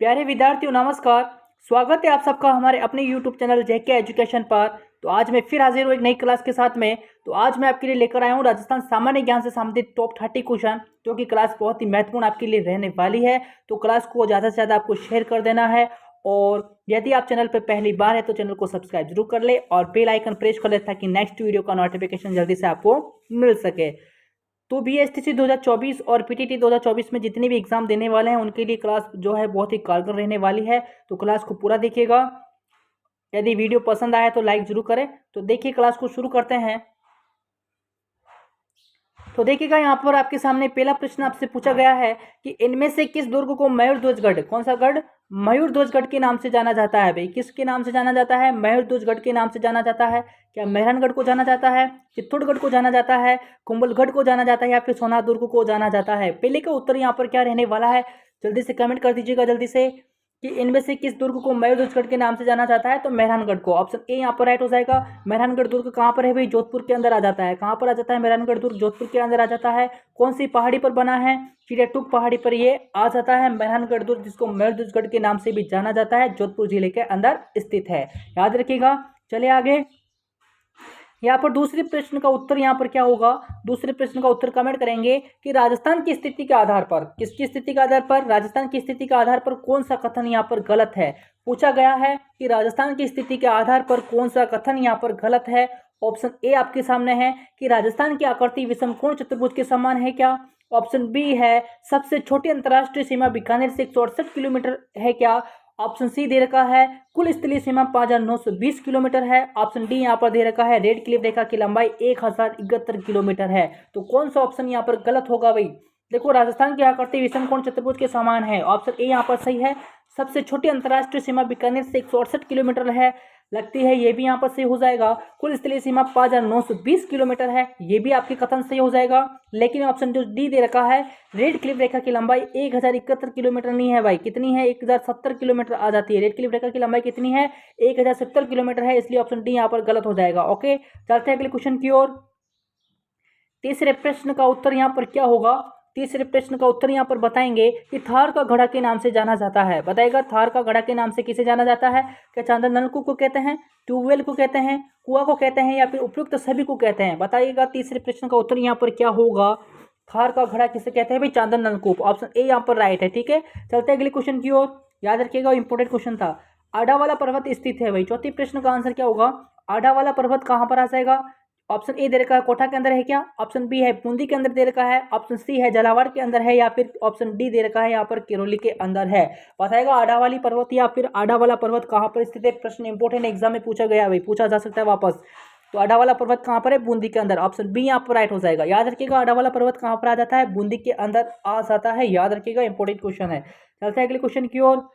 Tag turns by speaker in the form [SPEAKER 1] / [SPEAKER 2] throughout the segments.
[SPEAKER 1] प्यारे विद्यार्थियों नमस्कार। स्वागत है आप सबका हमारे अपने YouTube चैनल जेके एजुकेशन पर। तो आज मैं फिर हाजिर हूँ एक नई क्लास के साथ में। तो आज मैं आपके लिए लेकर आया हूँ राजस्थान सामान्य ज्ञान से संबंधित टॉप 30 क्वेश्चन, जो कि क्लास बहुत ही महत्वपूर्ण आपके लिए रहने वाली है। तो क्लास को ज़्यादा से ज़्यादा आपको शेयर कर देना है, और यदि आप चैनल पर पहली बार है तो चैनल को सब्सक्राइब जरूर कर ले और बेल आइकन प्रेस कर ले, ताकि नेक्स्ट वीडियो का नोटिफिकेशन जल्दी से आपको मिल सके। तो बीएसटीसी 2024 और पीटीटी 2024 में जितने भी एग्जाम देने वाले हैं उनके लिए क्लास जो है बहुत ही कारगर रहने वाली है। तो क्लास को पूरा देखिएगा। यदि वीडियो पसंद आया तो लाइक जरूर करें। तो देखिए क्लास को शुरू करते हैं। तो देखिएगा यहाँ पर आपके सामने पहला प्रश्न आपसे पूछा गया है कि इनमें से किस दुर्ग को मयूरध्वजगढ़, कौन सा गढ़, मयूरध्वजगढ़ के नाम से जाना जाता है। भाई किसके नाम से जाना जाता है? मयूरध्वजगढ़ के नाम से जाना जाता है। क्या मेहरानगढ़ को जाना जाता है, चित्तौड़गढ़ को जाना जाता है, कुंभलगढ़ को जाना जाता है, या फिर सोनादुर्ग को जाना जाता है? पहले का उत्तर यहाँ पर क्या रहने वाला है, जल्दी से कमेंट कर दीजिएगा जल्दी से, कि इनमें से किस दुर्ग को मयूरध्वजगढ़ के नाम से जाना जाता है। तो मेहरानगढ़ को, ऑप्शन ए यहाँ पर राइट हो जाएगा। मेहरानगढ़ दुर्ग कहाँ पर है भाई? जोधपुर के अंदर आ जाता है। कहाँ पर आ जाता है मेहरानगढ़ दुर्ग? जोधपुर के अंदर आ जाता है। कौन सी पहाड़ी पर बना है? चिड़ियाटूक पहाड़ी पर ये आ जाता है मेहरानगढ़ दुर्ग, जिसको मयूरध्वजगढ़ के नाम से भी जाना जाता है, जोधपुर जिले के अंदर स्थित है। याद रखिएगा। चलिए आगे। यहाँ पर दूसरे प्रश्न का उत्तर यहाँ पर क्या होगा? दूसरे प्रश्न का उत्तर कमेंट करेंगे कि राजस्थान की स्थिति के आधार पर, किसकी स्थिति के आधार पर? राजस्थान की स्थिति के आधार पर कौन सा कथन यहाँ पर गलत है? पूछा गया है कि राजस्थान की स्थिति के आधार पर कौन सा कथन यहाँ पर गलत है। ऑप्शन ए आपके सामने है कि राजस्थान की आकृति विषमकोण चतुर्भुज के समान है क्या? ऑप्शन बी है सबसे छोटी अंतर्राष्ट्रीय सीमा बीकानेर से 168 किलोमीटर है क्या? ऑप्शन सी दे रखा है कुल स्थलीय सीमा 5920 किलोमीटर है। ऑप्शन डी यहाँ पर दे रखा है रेड क्लिफ रेखा की लंबाई 1071 किलोमीटर है। तो कौन सा ऑप्शन यहाँ पर गलत होगा भाई? देखो, राजस्थान की आकृति विषमकोण चतुर्भुज के समान है, ऑप्शन ए यहाँ पर सही है। सबसे छोटी अंतर्राष्ट्रीय सीमा बीकानेर से 168 किलोमीटर है, लगती है ये भी यहाँ पर सही हो जाएगा। कुल स्थलीय सीमा 5920 किलोमीटर है, ये भी आपके कथन सही हो जाएगा। लेकिन ऑप्शन जो डी दे रखा है रेड क्लिफ रेखा की लंबाई 1071 किलोमीटर नहीं है भाई, कितनी है? 1070 किलोमीटर आ जाती है। रेड क्लिफ रेखा की लंबाई कितनी है? 1070 किलोमीटर है, इसलिए ऑप्शन डी यहाँ पर गलत हो जाएगा। ओके, चलते हैं अगले क्वेश्चन की ओर। तीसरे प्रश्न का उत्तर यहाँ पर क्या होगा? तीसरे प्रश्न का उत्तर यहाँ पर बताएंगे कि थार का घड़ा के नाम से जाना जाता है। बताएगा, थार का घड़ा के नाम से किसे जाना जाता है? क्या चांदन नलकूप को कहते हैं, ट्यूबवेल को कहते हैं, कुआं को कहते हैं, या फिर उपयुक्त सभी को कहते हैं? बताइएगा तीसरे प्रश्न का उत्तर यहाँ पर क्या होगा। थार का घड़ा किसे कहते हैं भाई? चांदन नलकूप। ऑप्शन ए यहाँ पर राइट है। ठीक है, चलते हैं अगले क्वेश्चन की ओर। याद रखिएगा, इंपॉर्टेंट क्वेश्चन था। आडावाला पर्वत स्थित है भाई। चौथी प्रश्न का आंसर क्या होगा? आडावाला पर्वत कहाँ पर आ जाएगा? ऑप्शन ए दे रखा है कोटा के अंदर है क्या? ऑप्शन बी है बूंदी के अंदर दे रखा है। ऑप्शन सी है झालावाड़ के अंदर है, या फिर ऑप्शन डी दे रखा है यहाँ पर किरोली के अंदर है। बताएगा आडावाली पर्वत या फिर आडावाला पर्वत कहाँ पर स्थित है? प्रश्न इंपोर्टेंट एग्जाम में पूछा गया भाई, पूछा जा सकता है वापस। तो आडावाला पर्वत कहाँ पर है? बूंदी के अंदर। ऑप्शन बी यहाँ पर राइट हो जाएगा। याद रखिएगा, आडावाला पर्वत कहाँ पर आ जाता है? बूंदी के अंदर आ जाता है। याद रखिएगा, इंपोर्टेंट क्वेश्चन है। चलते हैं अगले क्वेश्चन की ओर।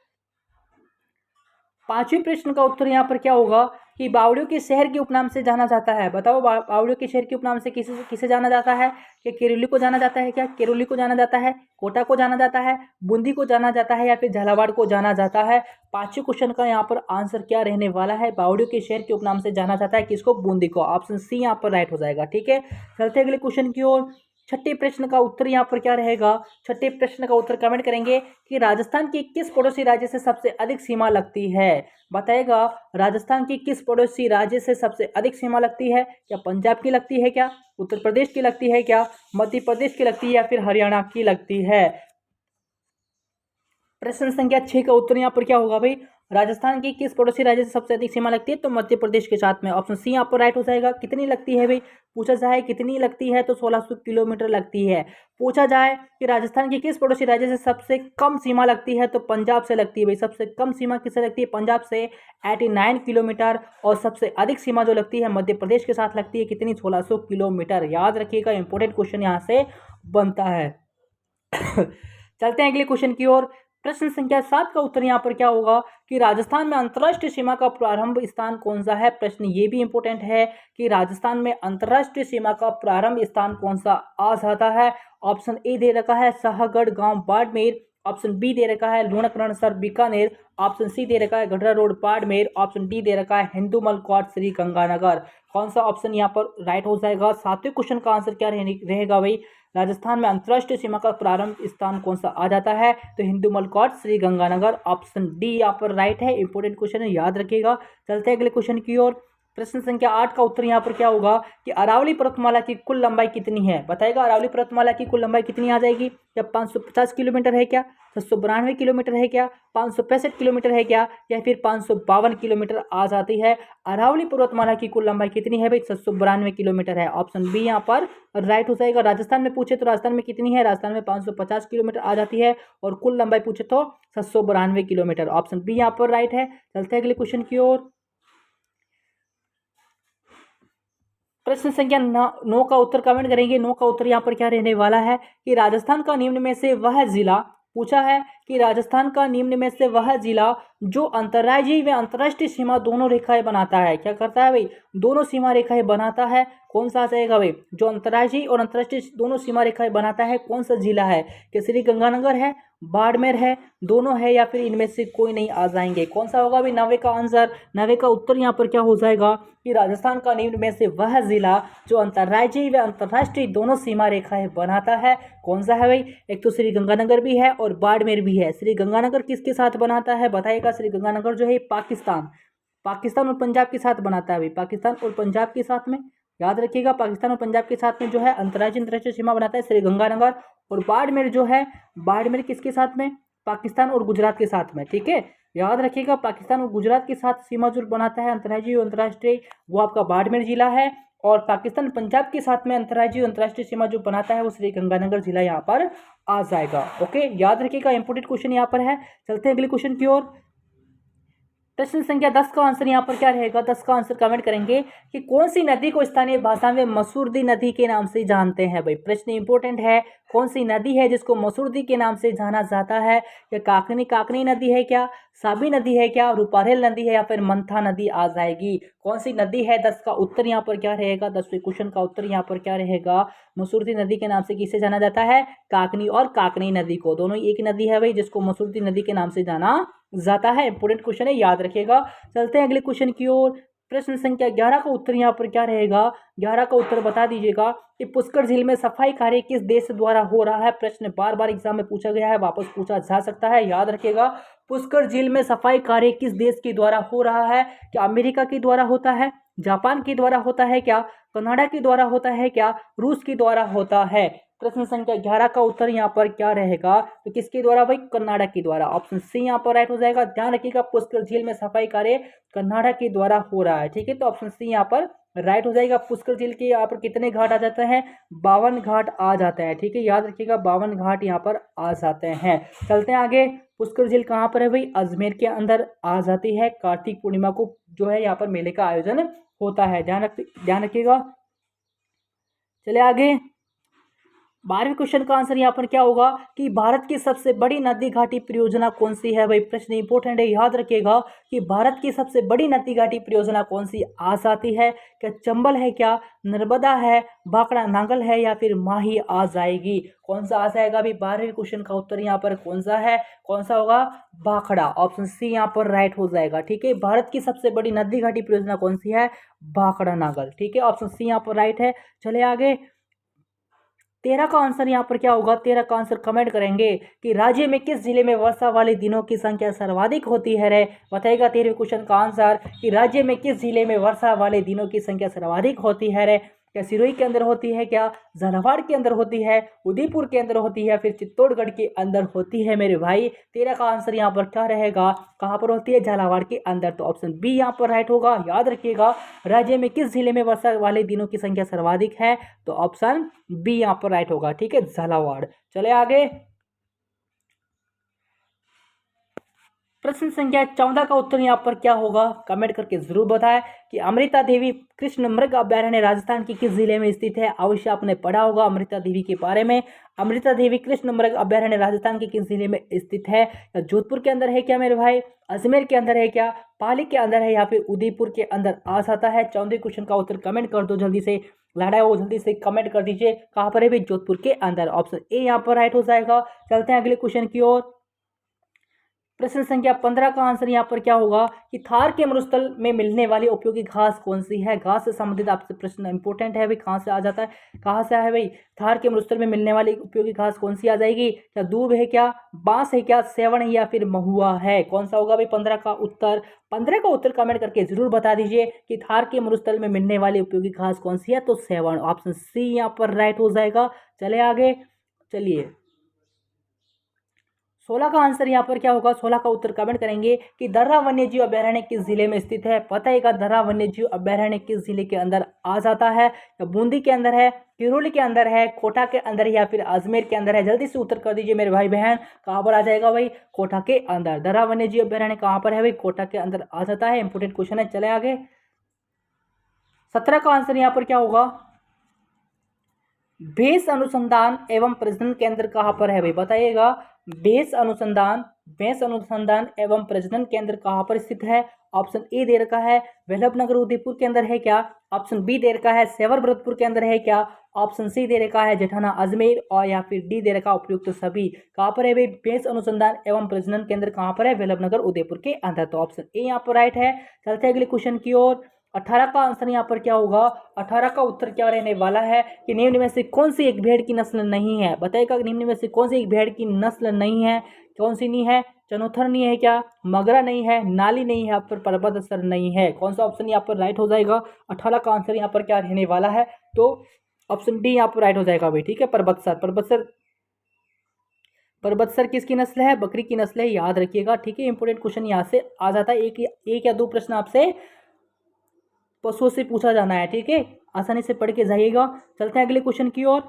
[SPEAKER 1] पांचवें प्रश्न का उत्तर यहाँ पर क्या होगा कि बावड़ियों के शहर के उपनाम से जाना जाता है। बताओ, बावड़ियों के शहर के उपनाम से किसे किसे जाना जाता है? क्या किरोली को जाना जाता है? क्या किरोली को जाना जाता है, कोटा को जाना जाता है, बूंदी को जाना जाता है, या फिर झालावाड़ को जाना जाता है? पांचवें क्वेश्चन का यहाँ पर आंसर क्या रहने वाला है? बावड़ियों के शहर के उपनाम से जाना जाता है किसको? बूंदी को। ऑप्शन सी यहाँ पर राइट हो जाएगा। ठीक है, चलते अगले क्वेश्चन की ओर। छठे प्रश्न का उत्तर यहाँ पर क्या रहेगा? छठे प्रश्न का उत्तर कमेंट करेंगे कि राजस्थान की किस पड़ोसी राज्य से सबसे अधिक सीमा लगती है। बताएगा, राजस्थान की किस पड़ोसी राज्य से सबसे अधिक सीमा लगती है? क्या पंजाब की लगती है, क्या उत्तर प्रदेश की लगती है, क्या मध्य प्रदेश की लगती है, या फिर हरियाणा की लगती है? प्रश्न संख्या 6 का उत्तर यहाँ पर क्या होगा भाई? राजस्थान की किस पड़ोसी राज्य से सबसे अधिक सीमा लगती है? तो मध्य प्रदेश के साथ में। ऑप्शन सी यहाँ पर राइट हो जाएगा। कितनी लगती है भाई? पूछा जाए कितनी लगती है, तो 1600 किलोमीटर लगती है। पूछा जाए कि राजस्थान की किस पड़ोसी राज्य से सबसे कम सीमा लगती है, तो पंजाब से लगती है भाई। सबसे कम सीमा किससे लगती है? पंजाब से, 89 किलोमीटर। और सबसे अधिक सीमा जो लगती है मध्य प्रदेश के साथ लगती है, कितनी? 1600 किलोमीटर। याद रखिएगा, इंपॉर्टेंट क्वेश्चन यहाँ से बनता है। चलते हैं अगले क्वेश्चन की ओर। प्रश्न संख्या 7 का उत्तर यहाँ पर क्या होगा कि राजस्थान में अंतर्राष्ट्रीय सीमा का प्रारंभ स्थान कौन सा है? प्रश्न ये भी इंपॉर्टेंट है कि राजस्थान में अंतर्राष्ट्रीय सीमा का प्रारंभ स्थान कौन सा आ जाता है। ऑप्शन ए दे रखा है शाहगढ़ गांव बाड़मेर। ऑप्शन बी दे रखा है लूणकरणसर बीकानेर, ऑप्शन सी दे रखा है गढ़रा रोड बाड़मेर, ऑप्शन डी दे रखा है हिंदूमल कॉट श्री गंगानगर। कौन सा ऑप्शन यहाँ पर राइट हो जाएगा? सातवें क्वेश्चन का आंसर क्या रहेगा भाई? राजस्थान में अंतर्राष्ट्रीय सीमा का प्रारंभ स्थान कौन सा आ जाता है? तो Hindumalkot Shri Ganganagar, option D यहाँ पर राइट है। इंपॉर्टेंट क्वेश्चन है, याद रखिएगा। चलते हैं अगले क्वेश्चन की ओर। प्रश्न संख्या 8 का उत्तर यहाँ पर क्या होगा कि अरावली पर्वतमाला की कुल लंबाई कितनी है? बताएगा अरावली पर्वतमाला की कुल लंबाई कितनी आ जाएगी? क्या 550 किलोमीटर है क्या? 792 किलोमीटर है क्या? 565 किलोमीटर है क्या? या फिर 552 किलोमीटर आ जाती है? अरावली पर्वतमाला की कुल लंबाई कितनी है भाई? 792 किलोमीटर है। ऑप्शन बी यहाँ पर राइट हो जाएगा। राजस्थान में पूछे तो राजस्थान में कितनी है? राजस्थान में 550 किलोमीटर आ जाती है और कुल लंबाई पूछे तो 792 किलोमीटर। ऑप्शन बी यहाँ पर राइट है। चलते हैं अगले क्वेश्चन की ओर। प्रश्न संख्या 9 का उत्तर कमेंट करेंगे। 9 का उत्तर यहाँ पर क्या रहने वाला है कि राजस्थान का निम्न में से वह जिला पूछा है कि राजस्थान का निम्न में से वह जिला जो अंतर्राज्यीय व अंतर्राष्ट्रीय सीमा दोनों रेखाएं बनाता है। क्या करता है भाई? दोनों सीमा रेखाएं बनाता है। कौन सा आ जाएगा भाई? जो अंतर्राज्यीय और अंतर्राष्ट्रीय दोनों सीमा रेखाएं बनाता है, कौन सा जिला है? कि श्री गंगानगर है, बाड़मेर है, दोनों है, या फिर इनमें से कोई नहीं आ जाएंगे? कौन सा होगा भाई 9वें का आंसर? 9वें का उत्तर यहाँ पर क्या हो जाएगा कि राजस्थान का निम्न में से वह जिला जो अंतर्राज्यीय व अंतर्राष्ट्रीय दोनों सीमा रेखाएं बनाता है, कौन सा है भाई? एक तो श्री गंगानगर भी है और बाड़मेर भी है। श्री गंगानगर किसके साथ बनाता है बताइएगा? श्री गंगानगर जो है पाकिस्तान और पंजाब के साथ बनाता है भाई, पाकिस्तान और पंजाब के साथ में। याद रखिएगा, पाकिस्तान और पंजाब के साथ में जो है अंतर्राष्ट्रीय सीमा बनाता है श्री गंगानगर। और बाड़मेर जो है, बाड़मेर किसके साथ में? पाकिस्तान और गुजरात के साथ में। ठीक है, याद रखिएगा, पाकिस्तान और गुजरात के साथ सीमा जो बनाता है अंतर्राज्यीय और अंतर्राष्ट्रीय, वो आपका बाड़मेर जिला है। और पाकिस्तान पंजाब के साथ में अंतर्राज्यीय और अंतर्राष्ट्रीय सीमा जो बनाता है वो श्री गंगानगर जिला यहाँ पर आ जाएगा। ओके, याद रखिएगा, इंपोर्टेंट क्वेश्चन यहाँ पर है। चलते हैं अगले क्वेश्चन की ओर। प्रश्न संख्या 10 का आंसर यहाँ पर क्या रहेगा? 10 का आंसर कमेंट करेंगे कि कौन सी नदी को स्थानीय भाषा में मसूरदी नदी के नाम से जानते हैं भाई? प्रश्न इंपोर्टेंट है। कौन सी नदी है जिसको मसूरदी के नाम से जाना जाता है? क्या काकनी नदी है क्या? साबी नदी है क्या? रूपारेल नदी है या फिर मंथा नदी आ जाएगी? कौन सी नदी है? 10 का उत्तर यहाँ पर क्या रहेगा? 10वें क्वेश्चन का उत्तर यहाँ पर क्या रहेगा? मसूरदी नदी के नाम से किसे जाना जाता है? काकनी और काकनी नदी को, दोनों एक नदी है भाई जिसको मसूरदी नदी के नाम से जाना जाता है। इंपोर्टेंट क्वेश्चन है, याद रखिएगा। चलते हैं अगले क्वेश्चन की ओर। प्रश्न संख्या 11 का उत्तर यहाँ पर क्या रहेगा? 11 का उत्तर बता दीजिएगा कि पुष्कर झील में सफाई कार्य किस देश द्वारा हो रहा है? प्रश्न बार बार एग्जाम में पूछा गया है, वापस पूछा जा सकता है, याद रखिएगा। पुष्कर झील में सफाई कार्य किस देश के द्वारा हो रहा है? क्या अमेरिका के द्वारा होता है? जापान के द्वारा होता है क्या? कनाडा के द्वारा होता है क्या? रूस के द्वारा होता है? प्रश्न संख्या 11 का उत्तर यहाँ पर क्या रहेगा? तो किसके द्वारा भाई? कनाडा के द्वारा। ऑप्शन सी यहाँ पर राइट हो जाएगा। ध्यान रखिएगा, पुष्कर झील में सफाई कार्य कनाडा के द्वारा हो रहा है। ठीक है, तो ऑप्शन सी यहाँ पर राइट हो जाएगा। पुष्कर झील के यहाँ पर कितने घाट आ जाते हैं? 52 घाट आ जाते हैं। ठीक है, याद रखिएगा, 52 घाट यहाँ पर आ जाते हैं। चलते हैं आगे। पुष्कर झील कहाँ पर है भाई? अजमेर के अंदर आ जाती है। कार्तिक पूर्णिमा को जो है यहाँ पर मेले का आयोजन होता है, ध्यान रखिएगा। चलिए आगे। 12वें क्वेश्चन का आंसर यहाँ पर क्या होगा कि भारत की सबसे बड़ी नदी घाटी परियोजना कौन सी है भाई? प्रश्न इंपोर्टेंट है, याद रखिएगा कि भारत की सबसे बड़ी नदी घाटी परियोजना कौन सी आ जाती है? क्या चंबल है क्या? नर्मदा है, भाखड़ा नांगल है या फिर माही आ जाएगी? कौन सा आ जाएगा अभी? 12वें क्वेश्चन का उत्तर यहाँ पर कौन सा है? कौन सा होगा? भाखड़ा। ऑप्शन सी यहाँ पर राइट हो जाएगा। ठीक है, भारत की सबसे बड़ी नदी घाटी परियोजना कौन सी है? भाखड़ा नांगल। ठीक है, ऑप्शन सी यहाँ पर राइट है। चले आगे। 13 का आंसर यहाँ पर क्या होगा? 13 का आंसर कमेंट करेंगे कि राज्य में किस जिले में वर्षा वाले दिनों की संख्या सर्वाधिक होती है रे? बताएगा 13वें क्वेश्चन का आंसर कि राज्य में किस जिले में वर्षा वाले दिनों की संख्या सर्वाधिक होती है रे? क्या सिरोही के अंदर होती है क्या? झालावाड़ के अंदर होती है? उदयपुर के अंदर होती है? फिर चित्तौड़गढ़ के अंदर होती है मेरे भाई? 13 का आंसर यहाँ पर क्या रहेगा? कहाँ पर होती है? झालावाड़ के अंदर। तो ऑप्शन बी यहाँ पर राइट होगा। याद रखिएगा, राज्य में किस जिले में वर्षा वाले दिनों की संख्या सर्वाधिक है? तो ऑप्शन बी यहाँ पर राइट होगा। ठीक है, झालावाड़। चले आगे। प्रश्न संख्या 14 का उत्तर यहाँ पर क्या होगा? कमेंट करके जरूर बताएं कि अमृता देवी कृष्ण मृग अभ्यारण्य राजस्थान के किस जिले में स्थित है? अवश्य आपने पढ़ा होगा अमृता देवी के बारे में। अमृता देवी कृष्ण मृग अभ्यारण्य राजस्थान के किस जिले में स्थित है? जोधपुर के अंदर है क्या मेरे भाई? अजमेर के अंदर है क्या? पाली के अंदर है या फिर उदयपुर के अंदर आ जाता है? 14वें क्वेश्चन का उत्तर कमेंट कर दो जल्दी से। लड़ा है वो जल्दी से कमेंट कर दीजिए। कहाँ पर है भाई? जोधपुर के अंदर। ऑप्शन ए यहाँ पर राइट हो जाएगा। चलते हैं अगले क्वेश्चन की ओर। प्रश्न संख्या 15 का आंसर यहाँ पर क्या होगा कि थार के मरुस्थल में मिलने वाली उपयोगी घास कौन सी है? घास से संबंधित आपसे प्रश्न इंपॉर्टेंट है भाई, कहाँ से आ जाता है, कहाँ से आया है भाई? थार के मरुस्थल में मिलने वाली उपयोगी घास कौन सी आ जाएगी? क्या दूब है, क्या बांस है, क्या सेवण है, या फिर महुआ है? कौन सा होगा भाई 15 का उत्तर? 15 का उत्तर कमेंट करके जरूर बता दीजिए कि थार के मरुस्थल में मिलने वाली उपयोगी घास कौन सी है? तो सेवण। ऑप्शन सी यहाँ पर राइट हो जाएगा। चले आगे, चलिए 16 का आंसर यहाँ पर क्या होगा? 16 का उत्तर कमेंट करेंगे कि दर्रा वन्यजीव अभयारण्य किस जिले में स्थित है? बताइएगा दर्रा वन्यजीव अभयारण्य किस जिले के अंदर आ जाता है? या बूंदी के अंदर है, किरोली के अंदर है, कोटा के अंदर है, या फिर अजमेर के अंदर है? जल्दी से उत्तर कर दीजिए मेरे भाई बहन। कहाँ पर आ जाएगा भाई? कोटा के अंदर। दर्रा वन्यजीव अभयारण्य कहाँ पर है भाई? कोटा के अंदर आ जाता है। इंपोर्टेंट क्वेश्चन है। चले आगे, 17 का आंसर यहाँ पर क्या होगा? भेष अनुसंधान एवं प्रजनन केंद्र कहाँ पर है भाई? बताइएगा भेष अनुसंधान एवं प्रजनन केंद्र कहाँ पर स्थित है? ऑप्शन ए दे रखा है वल्लभनगर उदयपुर के अंदर है क्या? ऑप्शन बी दे रखा है सेवर भरतपुर के अंदर है क्या? ऑप्शन सी दे रखा है जेठाना अजमेर, और या फिर डी दे रखा उपयुक्त सभी। कहाँ पर है भाई? भेष अनुसंधान एवं प्रजनन केंद्र कहाँ पर है? वल्लभनगर उदयपुर के अंदर। तो ऑप्शन ए यहाँ पर राइट है। चलते हैं अगले क्वेश्चन की ओर। 18 का आंसर यहाँ पर क्या होगा? 18 का उत्तर क्या रहने वाला है कि निम्न में से कौन सी एक भेड़ की नस्ल नहीं है? बताइएगा निम्न में से कौन सी एक भेड़ की नस्ल नहीं है? कौन सी नहीं है? चनोथर नहीं है क्या? मगरा नहीं है, नाली नहीं है, या फिर पर्वतसर नहीं है? कौन सा ऑप्शन यहाँ पर राइट हो जाएगा? 18 का आंसर यहाँ पर क्या रहने वाला है? तो ऑप्शन डी यहाँ पर राइट हो जाएगा भाई। ठीक है, पर्वतसर पर्वतसर किसकी नस्ल है? बकरी की नस्ल है, याद रखिएगा। ठीक है, इंपोर्टेंट क्वेश्चन यहाँ से आ जाता है। एक या दो प्रश्न आपसे पशुओं से पूछा जाना है। ठीक है, आसानी से पढ़ के जाइएगा। चलते हैं अगले क्वेश्चन की ओर।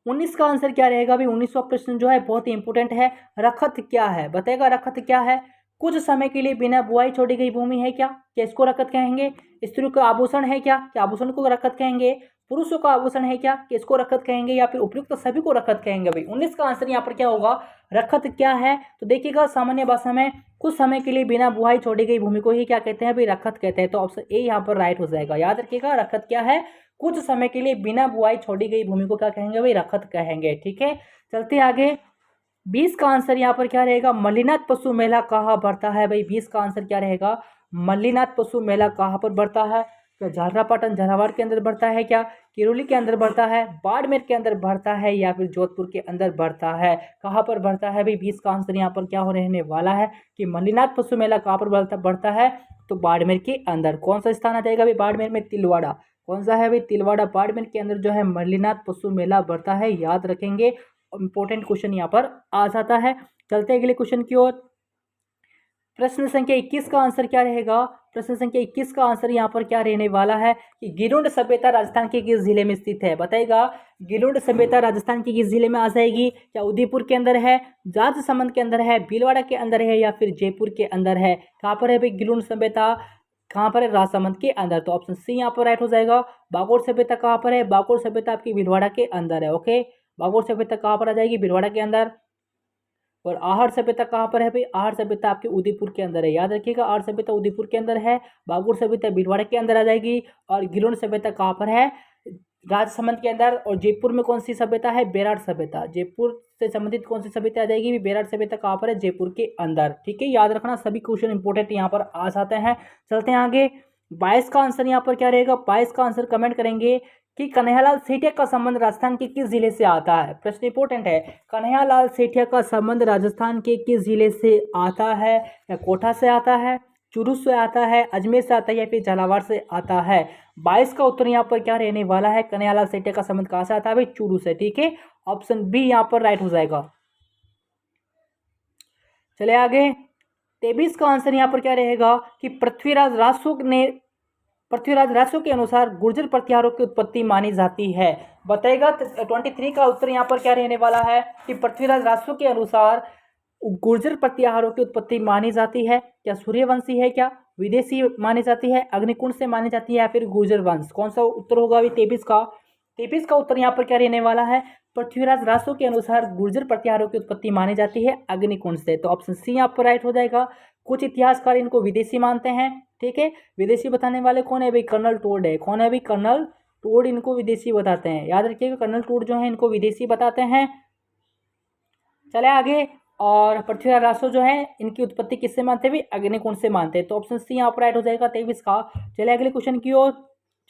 [SPEAKER 1] 19 का आंसर क्या रहेगा भाई? 19वां प्रश्न जो है बहुत ही इंपोर्टेंट है। रखत क्या है? बताएगा रखत क्या है? कुछ समय के लिए बिना बुआई छोड़ी गई भूमि है क्या? क्या इसको रखत कहेंगे? स्त्रियों का आभूषण है क्या? क्या आभूषण को रखत कहेंगे? पुरुषों का आभूषण है क्या? कि इसको रखत कहेंगे, या फिर उपयुक्त सभी को रखत कहेंगे भाई? 19 का आंसर यहाँ पर क्या होगा? रखत क्या है? तो देखिएगा सामान्य भाषा में कुछ समय के लिए बिना बुआई छोड़ी गई भूमि को ही क्या कहते हैं भाई? रखत कहते हैं। तो ऑप्शन ए यहाँ पर राइट हो जाएगा। याद रखिएगा रखत क्या है? कुछ समय के लिए बिना बुआई छोड़ी गई भूमि को क्या कहेंगे भाई? रखत कहेंगे। ठीक है, चलते आगे। 20 का आंसर यहाँ पर क्या रहेगा? मल्लीनाथ पशु मेला कहाँ बढ़ता है भाई? 20 का आंसर क्या रहेगा? मल्लीनाथ पशु मेला कहाँ पर बढ़ता है? क्या झालरापाटन झालावाड़ के अंदर बढ़ता है क्या? किरोली के अंदर बढ़ता है, बाड़मेर के अंदर बढ़ता है, या फिर जोधपुर के अंदर बढ़ता है? कहाँ पर बढ़ता है भाई? 20 का आंसर यहाँ पर क्या हो रहने वाला है कि मल्लीनाथ पशु मेला कहाँ पर बढ़ता है? तो बाड़मेर के अंदर। कौन सा स्थान आ जाएगा भाई बाड़मेर में? तिलवाड़ा। कौन सा है भाई? तिलवाड़ा। बाड़मेर के अंदर जो है मल्लीनाथ पशु मेला बढ़ता है, याद रखेंगे। इंपॉर्टेंट क्वेश्चन यहाँ पर आ जाता है। चलते अगले क्वेश्चन की ओर। प्रश्न संख्या 21 का आंसर क्या रहेगा? प्रश्न संख्या 21 का आंसर यहाँ पर क्या रहने वाला है कि गिरुंड सभ्यता राजस्थान के किस जिले में स्थित है? बताएगा गिरुंड सभ्यता राजस्थान के किस जिले में आ जाएगी? क्या उदयपुर के अंदर है, राजसमंद के अंदर है, भीलवाड़ा के अंदर है, या फिर जयपुर के अंदर है? कहाँ पर है भाई गिरुंड सभ्यता? कहाँ पर है? राजसमंद के अंदर। तो ऑप्शन सी यहाँ पर राइट हो जाएगा। बागोड़ सभ्यता कहाँ पर है? बागोड़ सभ्यता आपकी भीलवाड़ा के अंदर है। ओके, बागोड़ सभ्यता कहाँ पर आ जाएगी? भीलवाड़ा के अंदर। और आहड़ सभ्यता कहाँ पर है भाई? आहड़ सभ्यता आपके उदयपुर के अंदर है, याद रखिएगा। आहड़ सभ्यता उदयपुर के अंदर है। बागुड़ सभ्यता भीलवाड़ा के अंदर आ जाएगी। और गिरोंड सभ्यता कहाँ पर है? राजसमंद के अंदर। और जयपुर में कौन सी सभ्यता है? बेराड़ सभ्यता। जयपुर से संबंधित कौन सी सभ्यता आ जाएगी? बेराड़ सभ्यता कहाँ पर है? जयपुर के अंदर। ठीक है, याद रखना, सभी क्वेश्चन इंपोर्टेंट यहाँ पर आ जाते हैं। चलते हैं आगे। 22 का आंसर यहाँ पर क्या रहेगा? 22 का आंसर कमेंट करेंगे कि कन्हैयालाल सेठिया का संबंध राजस्थान के किस जिले से आता है? प्रश्न इंपोर्टेंट है। कन्हैयालाल सेठिया का संबंध राजस्थान के किस जिले से आता है? या कोटा से आता है, चूरू से आता है, अजमेर से आता है, या फिर झालावाड़ से आता है? 22 का उत्तर यहाँ पर क्या रहने वाला है? कन्हैयालाल सेठिया का संबंध कहाँ से आता है भाई? चूरू से। ठीक है, ऑप्शन बी यहाँ पर राइट हो जाएगा। चले आगे। 23 का आंसर यहाँ पर क्या रहेगा कि पृथ्वीराज रासो के अनुसार गुर्जर प्रतिहारों की उत्पत्ति मानी जाती है? बताएगा 23 का उत्तर यहाँ पर क्या रहने वाला है कि पृथ्वीराज रासो के अनुसार गुर्जर प्रतिहारों की उत्पत्ति मानी जाती है? क्या सूर्यवंशी है, क्या विदेशी मानी जाती है, अग्निकुंड से मानी जाती है, या फिर गुर्जर वंश? कौन सा उत्तर होगा अभी 23 का? 23 का उत्तर यहाँ पर क्या रहने वाला है? पृथ्वीराज रासो के अनुसार गुर्जर प्रतिहारों की उत्पत्ति मानी जाती है अग्निकुंड से। तो ऑप्शन सी यहाँ पर राइट हो जाएगा। कुछ इतिहासकार इनको विदेशी मानते हैं। ठीक है, विदेशी बताने वाले कौन है भाई? कर्नल टोड है। कौन है भाई? कर्नल टोड इनको विदेशी बताते हैं, याद रखिएगा कर्नल टोड जो है इनको विदेशी बताते हैं। चले आगे। और पृथ्वीराज रासो जो है इनकी उत्पत्ति किससे मानते हैं? अग्निकुंड से मानते हैं। तो ऑप्शन सी यहाँ पर राइट हो जाएगा 23 का। चलिए अगले क्वेश्चन की ओर।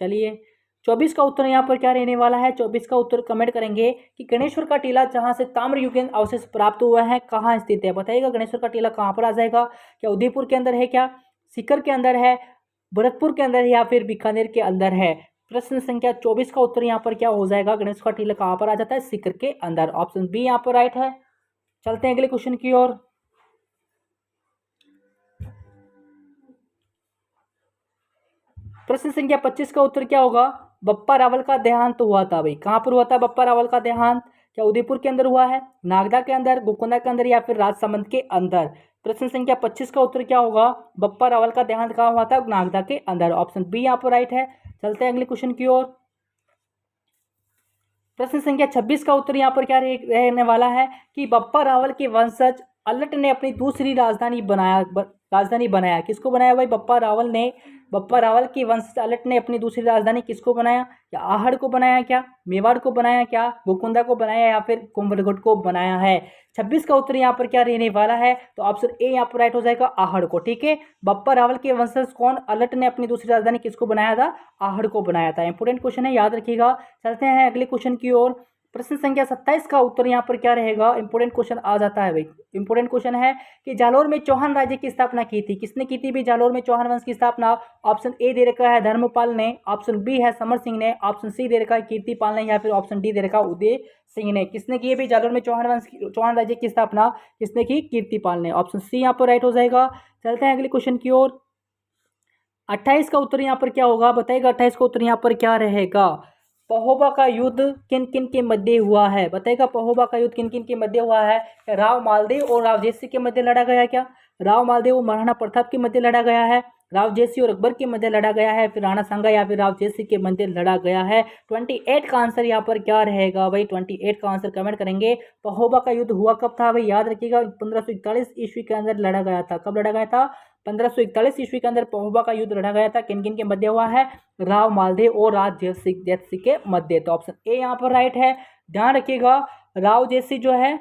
[SPEAKER 1] चलिए 24 का उत्तर यहाँ पर क्या रहने वाला है? 24 का उत्तर कमेंट करेंगे कि गणेश्वर का टीला जहाँ से ताम्रयुगीन अवशेष प्राप्त हुआ है कहाँ स्थित है? बताइएगा गणेश्वर का टीला कहाँ पर आ जाएगा? क्या उदयपुर के अंदर है, क्या सीकर के अंदर है, भरतपुर के अंदर है या फिर बीकानेर के अंदर है? प्रश्न संख्या 24 का उत्तर यहाँ पर क्या हो जाएगा? गणेश का टीला कहाँ पर आ जाता है? सीकर के अंदर। ऑप्शन बी यहाँ पर राइट है। चलते हैं अगले क्वेश्चन की ओर। प्रश्न संख्या 25 का उत्तर क्या होगा? बप्पा रावल का देहांत तो हुआ था भाई, कहाँ पर हुआ था बप्पा रावल का देहांत? क्या उदयपुर के अंदर हुआ है, नागदा के अंदर, गोकुंदा के अंदर या फिर राजसमंद के अंदर? प्रश्न संख्या 25 का उत्तर क्या होगा? बप्पा रावल का देहांत कहाँ हुआ था? नागदा के अंदर। ऑप्शन बी यहाँ पर राइट है। चलते हैं अगले क्वेश्चन की ओर। प्रश्न संख्या 26 का उत्तर यहाँ पर क्या रहने वाला है कि बप्पा रावल के वंशज अल्लट ने अपनी दूसरी राजधानी बनाया। किसको बनाया भाई? बप्पा रावल ने, बप्पा रावल के वंशज अल्लट ने अपनी दूसरी राजधानी किसको बनाया? क्या आहड़ को बनाया, क्या मेवाड़ को बनाया, क्या गोकुंदा को बनाया या फिर कुंभलगढ़ को बनाया है? 26 का उत्तर यहाँ पर क्या रहने वाला है? तो ऑप्शन ए यहाँ पर राइट हो जाएगा, आहड़ को। ठीक है, बप्पा रावल के वंशज कौन? अल्लट ने अपनी दूसरी राजधानी किसको बनाया था? आहड़ को बनाया था। इंपोर्टेंट क्वेश्चन है, याद रखिएगा। चलते हैं अगले क्वेश्चन की ओर। प्रश्न संख्या 27 का उत्तर यहाँ पर क्या रहेगा? इंपोर्टेंट क्वेश्चन आ जाता है भाई। इंपोर्टेंट क्वेश्चन है कि जालोर में चौहान राज्य की स्थापना की थी। किसने की थी भी जालोर में चौहान वंश की स्थापना? ऑप्शन ए दे रखा है धर्मपाल ने, ऑप्शन बी है समर सिंह ने, ऑप्शन सी दे रखा है कीर्तिपाल ने या फिर ऑप्शन डी दे रखा है उदय सिंह ने। किसने की भी जालोर में चौहान राज्य की स्थापना किसने की? कीर्तिपाल ने। ऑप्शन सी यहाँ पर राइट हो जाएगा। चलते हैं अगले क्वेश्चन की ओर। 28 का उत्तर यहाँ पर क्या होगा? बताइएगा 28 का उत्तर यहाँ पर क्या रहेगा? पहोबा का युद्ध किन किन के मध्य हुआ है? बताइएगा पहोबा का युद्ध किन किन के मध्य हुआ है? क्या राव मालदेव और राव जयसिंह के मध्य लड़ा गया? क्या राव मालदेव और महाराणा प्रताप के मध्य लड़ा गया है? राव जयसिंह और अकबर के मध्य लड़ा गया है? फिर राणा सांगा या फिर राव जयसिंह के मध्य लड़ा गया है? 28 का आंसर यहाँ पर क्या रहेगा भाई? 28 का आंसर कमेंट करेंगे। पहोबा का युद्ध हुआ कब था भाई? याद रखिएगा 1541 ईस्वी के अंदर लड़ा गया था। कब लड़ा गया था? 1541 ईस्वी के अंदर पहोबा का युद्ध लड़ा गया था। किन किन के मध्य हुआ है? राव मालदेव और राव जयसिंह के मध्य। तो ऑप्शन ए यहाँ पर राइट है। ध्यान रखिएगा राव जयसिंह जो है,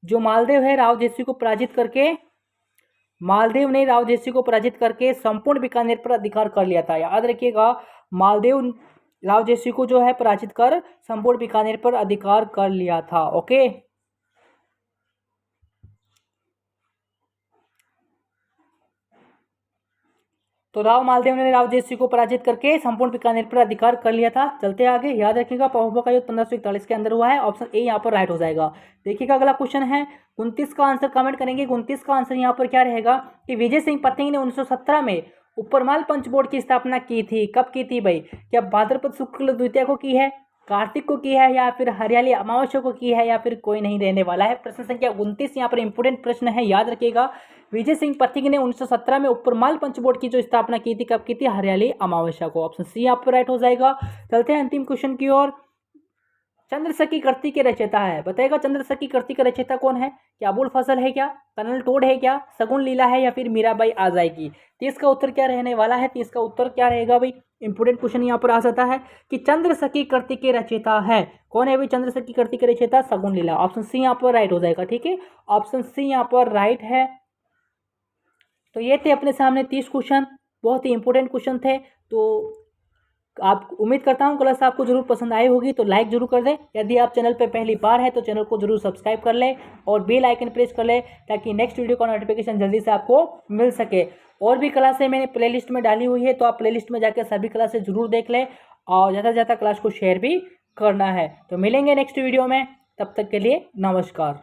[SPEAKER 1] जो मालदेव है राव जयसिंह को पराजित करके, मालदेव ने राव जयसिंह को पराजित करके संपूर्ण बीकानेर पर अधिकार कर लिया था। याद रखिएगा मालदेव राव जयसिंह को जो है पराजित कर संपूर्ण बीकानेर पर अधिकार कर लिया था। ओके, तो राव मालदेव ने राव जयसिंह को पराजित करके संपूर्ण बीकानेर पर अधिकार कर लिया था। चलते आगे। याद रखिएगा पहोबा का युद्ध 1541 के अंदर हुआ है। ऑप्शन ए यहाँ पर राइट हो जाएगा। देखिएगा अगला क्वेश्चन है 29 का आंसर कमेंट करेंगे। 29 का आंसर यहाँ पर क्या रहेगा कि विजय सिंह पत्नी ने 1917 में उपरमाल पंच बोर्ड की स्थापना की थी। कब की थी भाई? क्या भाद्रपद शुक्ल द्वितीया को की है, कार्तिक को की है या फिर हरियाली अमावस्या को की है या फिर कोई नहीं रहने वाला है? प्रश्न संख्या 29 यहाँ पर इंपोर्टेंट प्रश्न है, याद रखिएगा। विजय सिंह पथिक ने 1917 में उपरमाल पंचबोर्ड की जो स्थापना की थी, कब की थी? हरियाली अमावस्या को। ऑप्शन सी यहाँ पर राइट हो जाएगा। चलते हैं अंतिम क्वेश्चन की ओर। चंद्रसकी कृति के रचयिता है, बताएगा चंद्रसकी कृति का रचयिता कौन है? क्या अबुल फजल है, क्या कर्नल टोड है, क्या शगुन लीला है या फिर मीराबाई आ जाएगी? 30 का उत्तर क्या रहने वाला है? 30 का उत्तर क्या रहेगा भाई? इंपोर्टेंट क्वेश्चन यहाँ पर आ जाता है कि चंद्रसकी कृति के रचयिता है कौन है भाई? चंद्रसकी कृति के रचयिता शगुन लीला। ऑप्शन सी यहाँ पर राइट हो जाएगा। ठीक है, ऑप्शन सी यहाँ पर राइट है। तो ये थे अपने सामने 30 क्वेश्चन, बहुत ही इंपॉर्टेंट क्वेश्चन थे। तो आप उम्मीद करता हूँ क्लास आपको जरूर पसंद आई होगी, तो लाइक जरूर कर दें। यदि आप चैनल पर पहली बार है तो चैनल को जरूर सब्सक्राइब कर लें और बेल आइकन प्रेस कर लें ताकि नेक्स्ट वीडियो का नोटिफिकेशन जल्दी से आपको मिल सके। और भी क्लासें मैंने प्लेलिस्ट में डाली हुई है, तो आप प्लेलिस्ट में जाकर सभी क्लासें जरूर देख लें और ज़्यादा से ज़्यादा क्लास को शेयर भी करना है। तो मिलेंगे नेक्स्ट वीडियो में, तब तक के लिए नमस्कार।